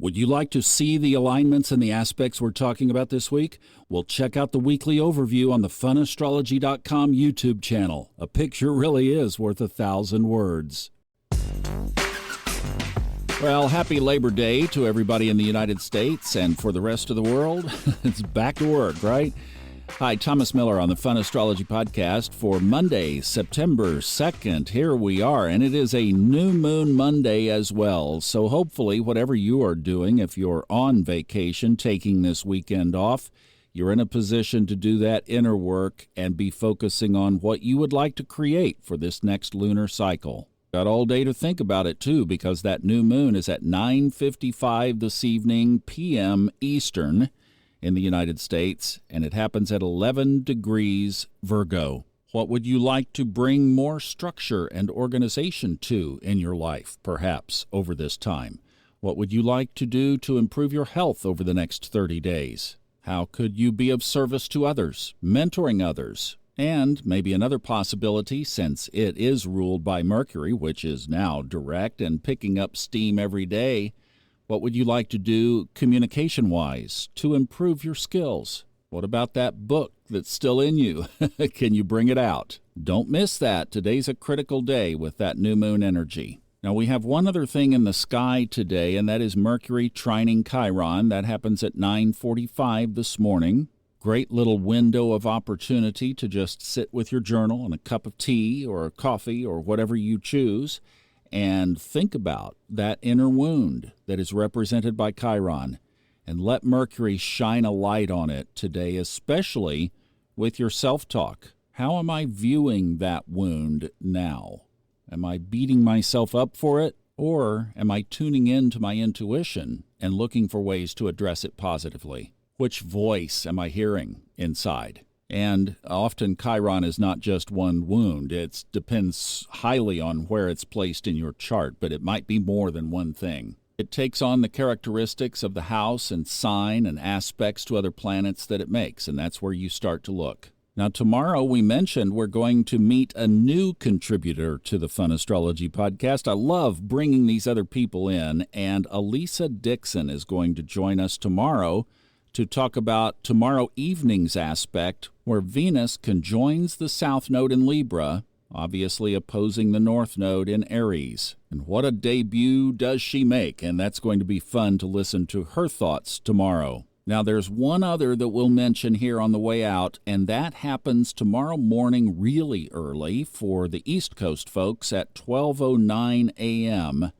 Would you like to see the alignments and the aspects we're talking about this week? Well, check out the weekly overview on the funastrology.com YouTube channel. A picture really is worth 1,000 words. Well, happy Labor Day to everybody in the United States, and for the rest of the world, it's back to work, right? Hi, Thomas Miller on the Fun Astrology Podcast for Monday, September 2nd. Here we are, and it is a new moon Monday as well. So hopefully, whatever you are doing, if you're on vacation, taking this weekend off, you're in a position to do that inner work and be focusing on what you would like to create for this next lunar cycle. Got all day to think about it, too, because that new moon is at 9:55 this evening, p.m. Eastern, in the United States, and it happens at 11 degrees Virgo. What would you like to bring more structure and organization to in your life, perhaps, over this time? What would you like to do to improve your health over the next 30 days? How could you be of service to others, mentoring others? And maybe another possibility, since it is ruled by Mercury, which is now direct and picking up steam every day, what would you like to do communication-wise to improve your skills? What about that book that's still in you? Can you bring it out? Don't miss that. Today's a critical day with that new moon energy. Now, we have one other thing in the sky today, and that is Mercury trining Chiron. That happens at 9:45 this morning. Great little window of opportunity to just sit with your journal and a cup of tea or a coffee or whatever you choose, and think about that inner wound that is represented by Chiron, and let Mercury shine a light on it today, especially with your self-talk. How am I viewing that wound now? Am I beating myself up for it, or am I tuning into my intuition and looking for ways to address it positively? Which voice am I hearing inside? And often Chiron is not just one wound. It depends highly on where it's placed in your chart, but it might be more than one thing. It takes on the characteristics of the house and sign and aspects to other planets that it makes, and that's where you start to look. Now, tomorrow we mentioned we're going to meet a new contributor to the Fun Astrology Podcast. I love bringing these other people in, and Elisa Dixon is going to join us tomorrow to talk about tomorrow evening's aspect where Venus conjoins the South Node in Libra, obviously opposing the North Node in Aries. And what a debut does she make, and that's going to be fun to listen to her thoughts tomorrow. Now, there's one other that we'll mention here on the way out, and that happens tomorrow morning really early for the East Coast folks at 12:09 a.m.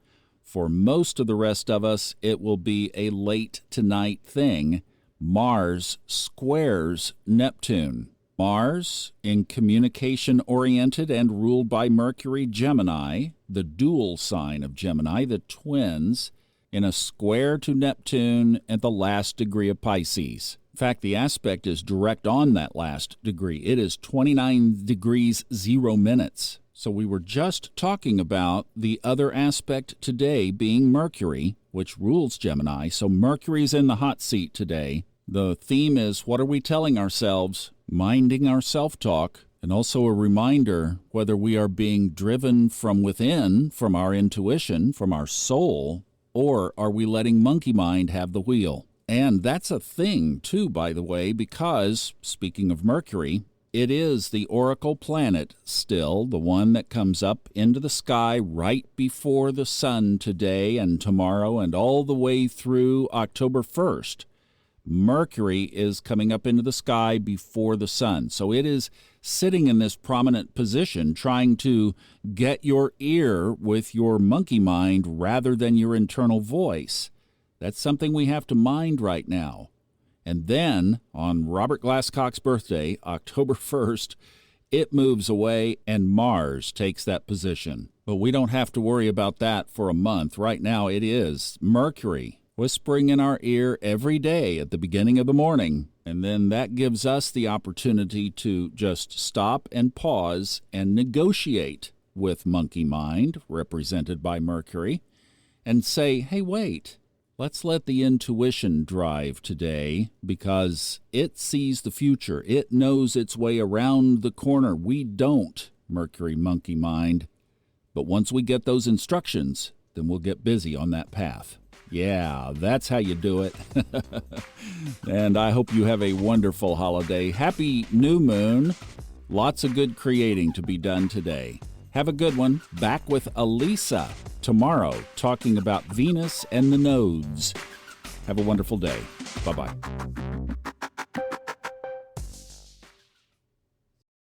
For most of the rest of us, it will be a late tonight thing. Mars squares Neptune. Mars, in communication-oriented and ruled by Mercury, Gemini, the dual sign of Gemini, the twins, in a square to Neptune at the last degree of Pisces. In fact, the aspect is direct on that last degree. It is 29 degrees 0 minutes. So we were just talking about the other aspect today being Mercury, which rules Gemini. So Mercury's in the hot seat today. The theme is, what are we telling ourselves? Minding our self-talk, and also a reminder whether we are being driven from within, from our intuition, from our soul, or are we letting monkey mind have the wheel? And that's a thing, too, by the way, because, speaking of Mercury, it is the oracle planet still, the one that comes up into the sky right before the sun today and tomorrow and all the way through October 1st. Mercury is coming up into the sky before the sun. So it is sitting in this prominent position trying to get your ear with your monkey mind rather than your internal voice. That's something we have to mind right now. And then, on Robert Glasscock's birthday, October 1st, it moves away and Mars takes that position. But we don't have to worry about that for a month. Right now it is Mercury whispering in our ear every day at the beginning of the morning. And then that gives us the opportunity to just stop and pause and negotiate with monkey mind, represented by Mercury, and say, hey, wait, let's let the intuition drive today because it sees the future. It knows its way around the corner. We don't, Mercury monkey mind. But once we get those instructions, then we'll get busy on that path. Yeah, that's how you do it. And I hope you have a wonderful holiday. Happy new moon. Lots of good creating to be done today. Have a good one. Back with Elisa tomorrow, talking about Venus and the nodes. Have a wonderful day. Bye-bye.